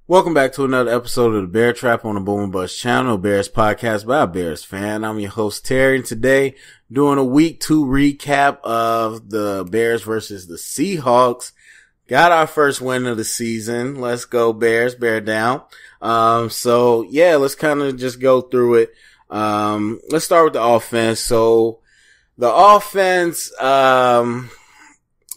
Welcome back to another episode of the Bear Trap on the Boom and Bust channel, Bears podcast by a Bears fan. I'm your host Terry, and today doing a week 2 recap of the Bears versus the Seahawks. Got our first win of the season. Let's go Bears, bear down. Let's kind of just go through it. Let's start with the offense. So the offense, I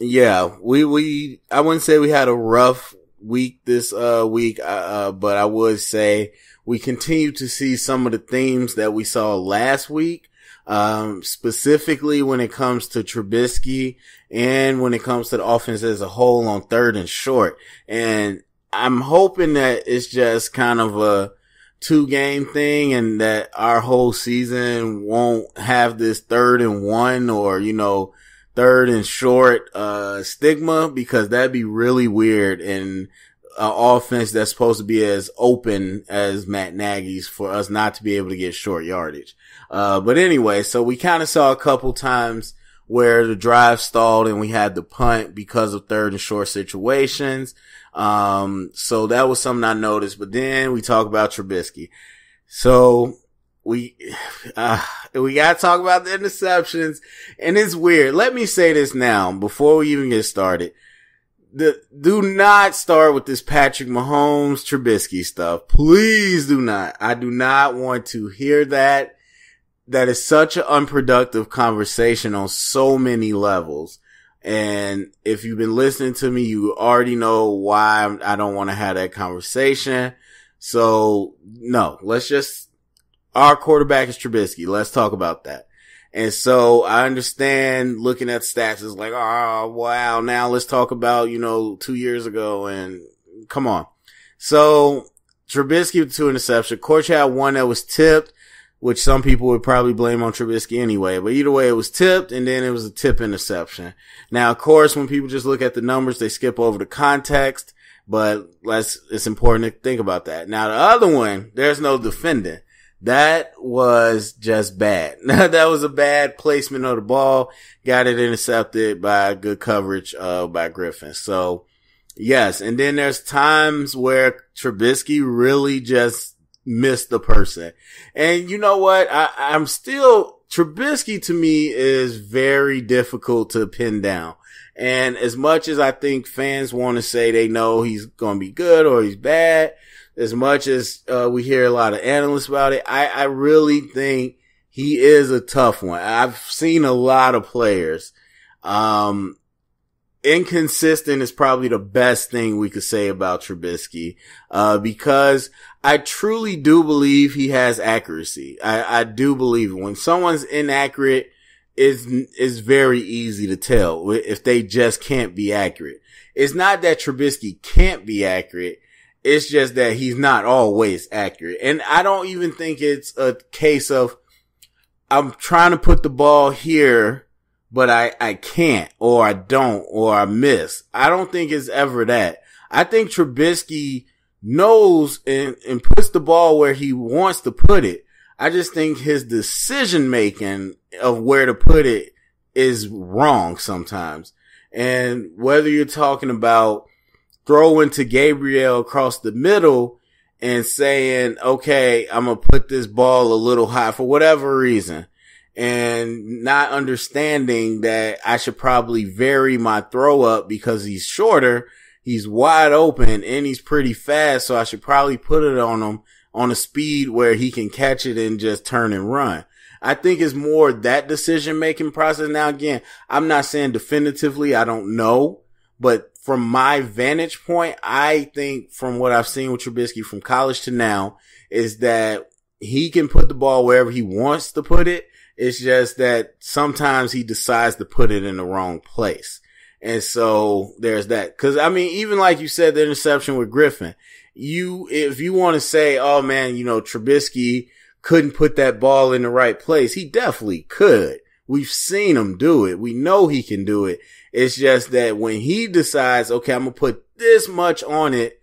wouldn't say we had a rough week this week, but I would say we continue to see some of the themes that we saw last week, specifically when it comes to Trubisky and when it comes to the offense as a whole on third and short. And I'm hoping that it's just kind of a 2-game thing and that our whole season won't have this 3rd and 1 or, third and short stigma, because that'd be really weird in an offense that's supposed to be as open as Matt Nagy's for us not to be able to get short yardage. But anyway, so we kind of saw a couple times where the drive stalled and we had to punt because of third and short situations. So that was something I noticed. But then we talk about Trubisky. So we gotta talk about the interceptions, and it's weird. Let me say this now before we even get started. Do not start with this Patrick Mahomes Trubisky stuff. Please do not. I do not want to hear that. That is such an unproductive conversation on so many levels. And if you've been listening to me, you already know why I don't want to have that conversation. So no, our quarterback is Trubisky. Let's talk about that. And so I understand looking at stats is like, oh, wow. Now let's talk about, 2 years ago, and come on. So Trubisky with 2 interceptions. Of course, you had one that was tipped, which some people would probably blame on Trubisky anyway. But either way, it was tipped, and then it was a tip interception. Now, of course, when people just look at the numbers, they skip over the context. But it's important to think about that. Now, the other one, there's no defending. That was just bad. That was a bad placement of the ball. Got it intercepted by good coverage, by Griffin. So, yes. And then there's times where Trubisky really just missed the person. And you know what? Trubisky to me is very difficult to pin down. And as much as I think fans want to say they know he's going to be good or he's bad, as much as we hear a lot of analysts about it, I really think he is a tough one. I've seen a lot of players. Inconsistent is probably the best thing we could say about Trubisky, because I truly do believe he has accuracy. I do believe it. When someone's inaccurate, is very easy to tell if they just can't be accurate. It's not that Trubisky can't be accurate. It's just that he's not always accurate. And I don't even think it's a case of I'm trying to put the ball here, but I can't, or I don't, or I miss. I don't think it's ever that. I think Trubisky knows and puts the ball where he wants to put it. I just think his decision making of where to put it is wrong sometimes. And whether you're talking about throwing to Gabriel across the middle and saying, okay, I'm going to put this ball a little high for whatever reason, and not understanding that I should probably vary my throw up because he's shorter, he's wide open, and he's pretty fast, so I should probably put it on him on a speed where he can catch it and just turn and run. I think it's more that decision-making process. Now, again, I'm not saying definitively, I don't know, but from my vantage point, I think from what I've seen with Trubisky from college to now is that he can put the ball wherever he wants to put it. It's just that sometimes he decides to put it in the wrong place. And so there's that. Cause I mean, even like you said, the interception with Griffin, if you want to say, oh man, Trubisky couldn't put that ball in the right place, he definitely could. We've seen him do it. We know he can do it. It's just that when he decides, okay, I'm going to put this much on it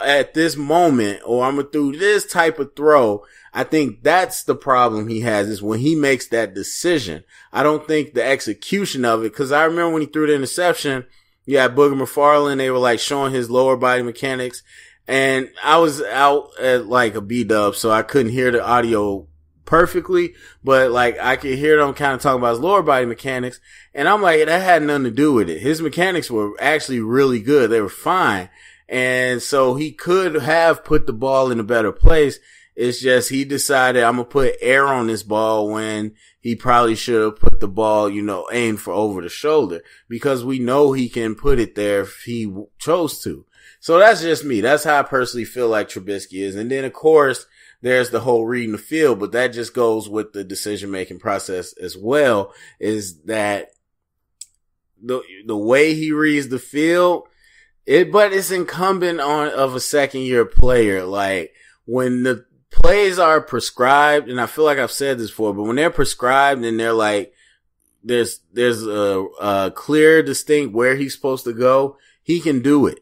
at this moment, or I'm going to do this type of throw, I think that's the problem he has, is when he makes that decision. I don't think the execution of it, because I remember when he threw the interception, you had Booger McFarland, they were like showing his lower body mechanics. And I was out at like a B-dub, so I couldn't hear the audio perfectly, but like I could hear them kind of talking about his lower body mechanics. And I'm like, that had nothing to do with it. His mechanics were actually really good. They were fine. And so he could have put the ball in a better place. It's just he decided I'm going to put air on this ball when he probably should have put the ball, aimed for over the shoulder, because we know he can put it there if he chose to. So that's just me. That's how I personally feel like Trubisky is. And then of course there's the whole reading the field, but that just goes with the decision making process as well, is that the way he reads the field, but it's incumbent of a second year player. Like when the plays are prescribed, and I feel like I've said this before, but when they're prescribed and they're like, there's a clear, distinct where he's supposed to go, he can do it.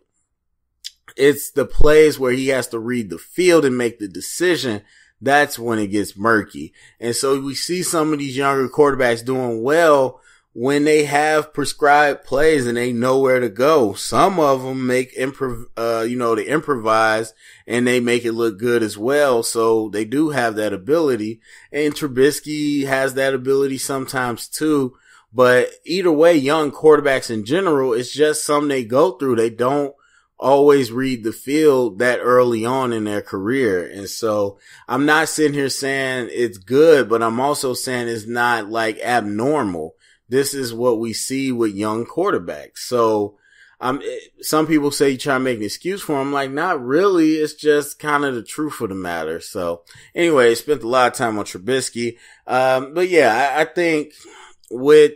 It's the plays where he has to read the field and make the decision. That's when it gets murky. And so we see some of these younger quarterbacks doing well when they have prescribed plays and they know where to go. Some of them they improvise and they make it look good as well. So they do have that ability, and Trubisky has that ability sometimes too. But either way, young quarterbacks in general, it's just something they go through. They don't always read the field that early on in their career. And so I'm not sitting here saying it's good, but I'm also saying it's not like abnormal. This is what we see with young quarterbacks. So some people say you try to make an excuse for him. I'm like, not really. It's just kind of the truth of the matter. So anyway, spent a lot of time on Trubisky. But yeah, I think with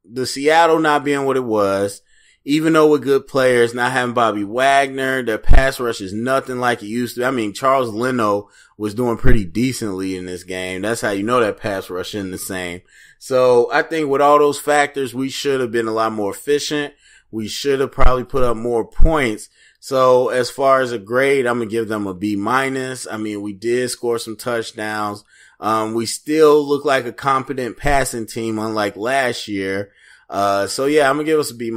the Seattle not being what it was, even though with good players, not having Bobby Wagner, their pass rush is nothing like it used to. I mean, Charles Leno was doing pretty decently in this game. That's how you know that pass rush isn't the same. So I think with all those factors, we should have been a lot more efficient. We should have probably put up more points. So as far as a grade, I'm going to give them a B-. I mean, we did score some touchdowns. We still look like a competent passing team, unlike last year. So yeah, I'm going to give us a B-.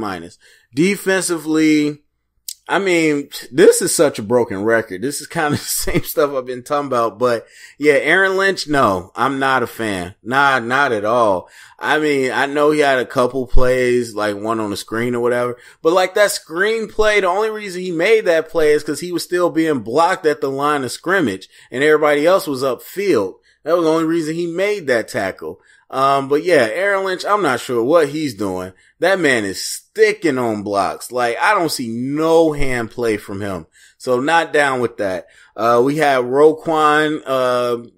Defensively, I mean, this is such a broken record. This is kind of the same stuff I've been talking about. But yeah, Aaron Lynch, no, I'm not a fan. Not at all. I mean, I know he had a couple plays, like one on the screen or whatever. But like that screen play, the only reason he made that play is because he was still being blocked at the line of scrimmage and everybody else was upfield. That was the only reason he made that tackle. But yeah, Aaron Lynch, I'm not sure what he's doing. That man is sticking on blocks. Like, I don't see no hand play from him. So not down with that. We had Roquan,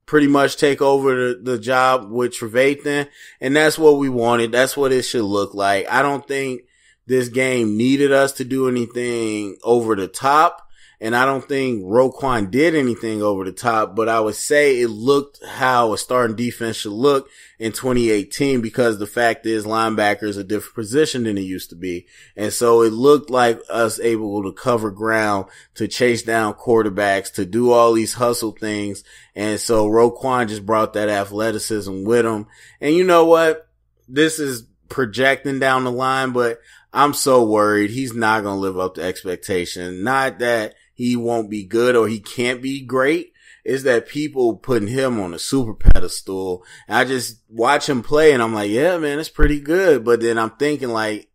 pretty much take over the job with Trevathan, and that's what we wanted. That's what it should look like. I don't think this game needed us to do anything over the top. And I don't think Roquan did anything over the top, but I would say it looked how a starting defense should look in 2018, because the fact is linebacker is a different position than it used to be. And so it looked like us able to cover ground, to chase down quarterbacks, to do all these hustle things. And so Roquan just brought that athleticism with him. And you know what? This is projecting down the line, but I'm so worried he's not going to live up to expectation. Not that he won't be good or he can't be great. It's that people putting him on a super pedestal. And I just watch him play and I'm like, yeah, man, it's pretty good. But then I'm thinking like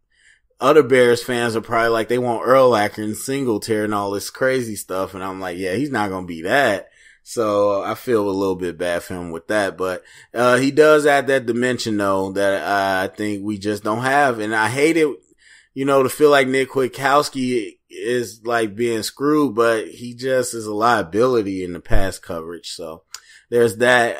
other Bears fans are probably like, they want Urlacher and Singletary and all this crazy stuff. And I'm like, yeah, he's not going to be that. So I feel a little bit bad for him with that. But he does add that dimension though that I think we just don't have. And I hate it, to feel like Nick Kwiatkowski is like being screwed, but he just is a liability in the pass coverage. So there's that.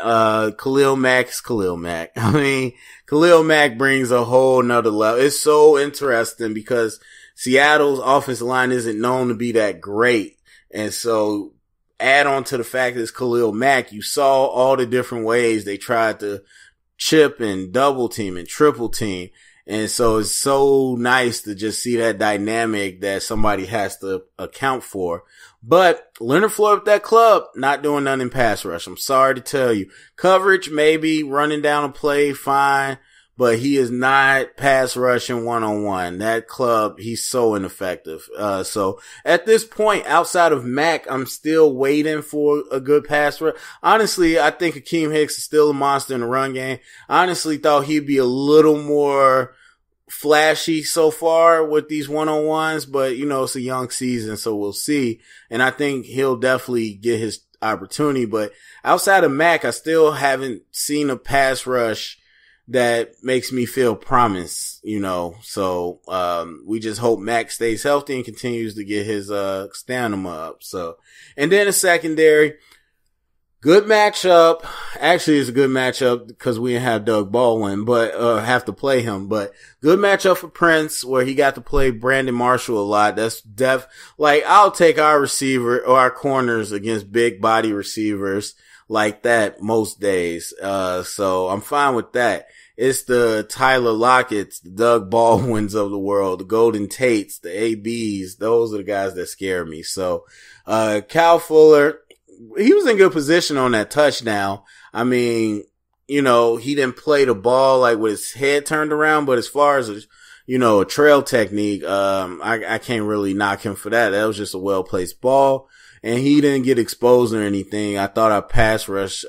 Khalil Mack is Khalil Mack. I mean, Khalil Mack brings a whole nother level. It's so interesting because Seattle's offensive line isn't known to be that great. And so add on to the fact that it's Khalil Mack, you saw all the different ways they tried to chip and double team and triple team. And so it's so nice to just see that dynamic that somebody has to account for. But Leonard Floyd with that club, not doing nothing in pass rush. I'm sorry to tell you. Coverage, maybe running down a play, fine. but he is not pass rushing one-on-one. That club, he's so ineffective. So at this point, outside of Mac, I'm still waiting for a good pass rush. Honestly, I think Akeem Hicks is still a monster in the run game. I honestly thought he'd be a little more flashy so far with these one-on-ones, but it's a young season, so we'll see. And I think he'll definitely get his opportunity, but outside of Mac, I still haven't seen a pass rush that makes me feel promise, so, we just hope Mac stays healthy and continues to get his, stamina up. So, and then a secondary, good matchup. Actually, it's a good matchup because we didn't have Doug Baldwin, but, have to play him, but good matchup for Prince where he got to play Brandon Marshall a lot. That's I'll take our receiver or our corners against big body receivers like that most days. So I'm fine with that. It's the Tyler Lockett's, the Doug Baldwins of the world, the Golden Tates, the ABs. Those are the guys that scare me. So, Kyle Fuller, he was in good position on that touchdown. I mean, he didn't play the ball like with his head turned around, but as far as, a trail technique, I can't really knock him for that. That was just a well-placed ball, and he didn't get exposed or anything. I thought our pass rush,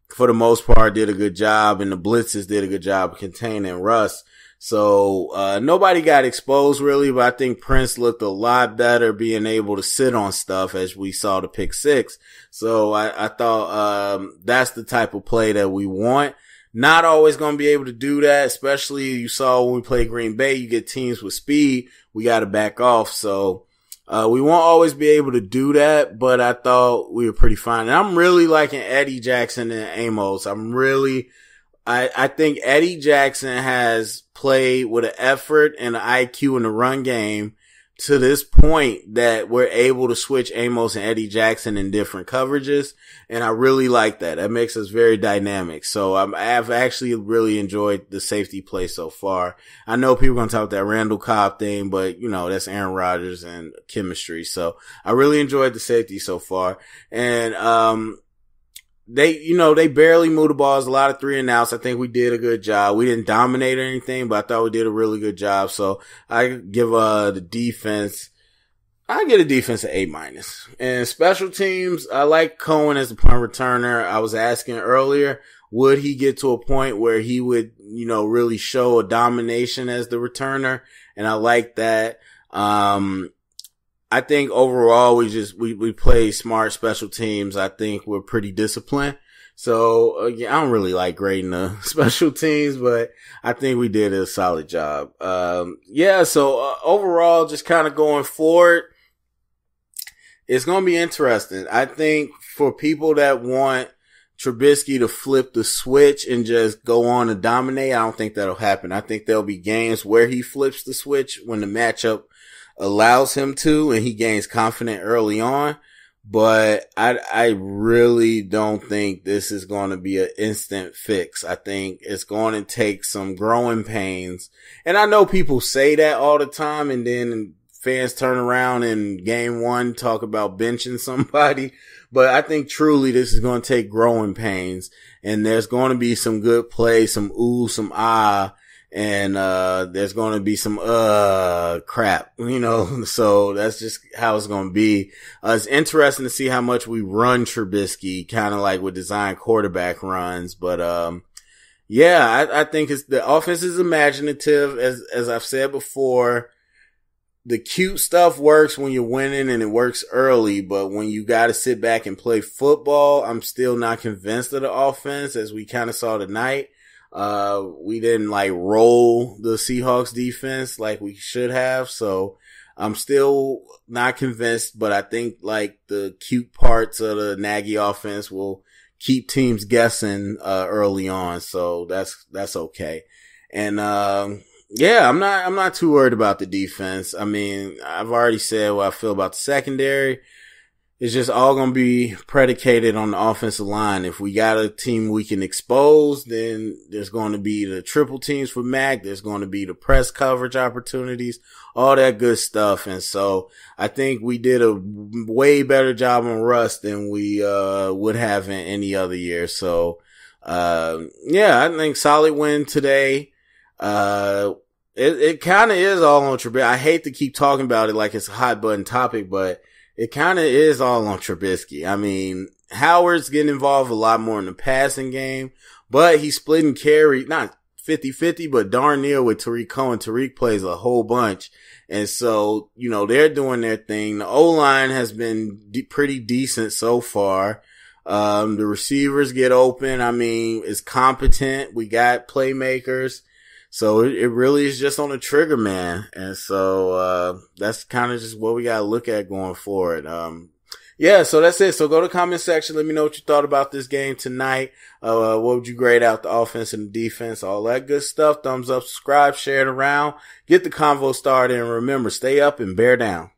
for the most part, did a good job, and the blitzes did a good job of containing Russ. So, nobody got exposed really, but I think Prince looked a lot better being able to sit on stuff as we saw the pick six. So I thought, that's the type of play that we want. Not always going to be able to do that, especially you saw when we play Green Bay, you get teams with speed. We got to back off. So, we won't always be able to do that, but I thought we were pretty fine. And I'm really liking Eddie Jackson and Amos. I think Eddie Jackson has played with an effort and an IQ in the run game to this point that we're able to switch Amos and Eddie Jackson in different coverages. And I really like that. That makes us very dynamic. So I've actually really enjoyed the safety play so far. I know people are going to talk that Randall Cobb thing, but that's Aaron Rodgers and chemistry. So I really enjoyed the safety so far. And, they barely moved the balls, a lot of 3 and outs. I think we did a good job. We didn't dominate or anything, but I thought we did a really good job. So I give, the defense, I get a defense at A-. And special teams, I like Cohen as the punt returner. I was asking earlier, would he get to a point where he would, really show a domination as the returner? And I like that. I think overall we play smart special teams. I think we're pretty disciplined. So I don't really like grading the special teams, but I think we did a solid job. So overall, just kind of going forward, it's going to be interesting. I think for people that want Trubisky to flip the switch and just go on and dominate, I don't think that'll happen. I think there'll be games where he flips the switch when the matchup allows him to, and he gains confidence early on. But I really don't think this is going to be an instant fix. I think it's going to take some growing pains. And I know people say that all the time, and then fans turn around in game 1 talk about benching somebody. But I think truly this is going to take growing pains, and there's going to be some good play, some ooh, some ah. And, there's going to be some, crap, so that's just how it's going to be. It's interesting to see how much we run Trubisky, kind of like with design quarterback runs. But, I think the offense is imaginative. As I've said before, the cute stuff works when you're winning and it works early, but when you got to sit back and play football, I'm still not convinced of the offense, as we kind of saw tonight. We didn't roll the Seahawks defense like we should have. So I'm still not convinced, but I think the cute parts of the Nagy offense will keep teams guessing, early on. So that's okay. And, I'm not too worried about the defense. I mean, I've already said what I feel about the secondary. It's just all going to be predicated on the offensive line. If we got a team we can expose, then there's going to be the triple teams for Mac. There's going to be the press coverage opportunities, all that good stuff. And so I think we did a way better job on Russ than we would have in any other year. So Yeah, I think solid win today. It kind of is all on Trubisky. I hate to keep talking about it like it's a hot button topic, but it kind of is all on Trubisky. I mean, Howard's getting involved a lot more in the passing game, but he's splitting carry, not 50-50, but darn near with Tariq Cohen. Tariq plays a whole bunch. And so, they're doing their thing. The O-line has been pretty decent so far. The receivers get open. I mean, it's competent. We got playmakers. So it really is just on the trigger, man. And so, that's kind of just what we got to look at going forward. Yeah, so that's it. So go to the comment section. Let me know what you thought about this game tonight. What would you grade out the offense and the defense? All that good stuff. Thumbs up, subscribe, share it around. Get the convo started. And remember, stay up and bear down.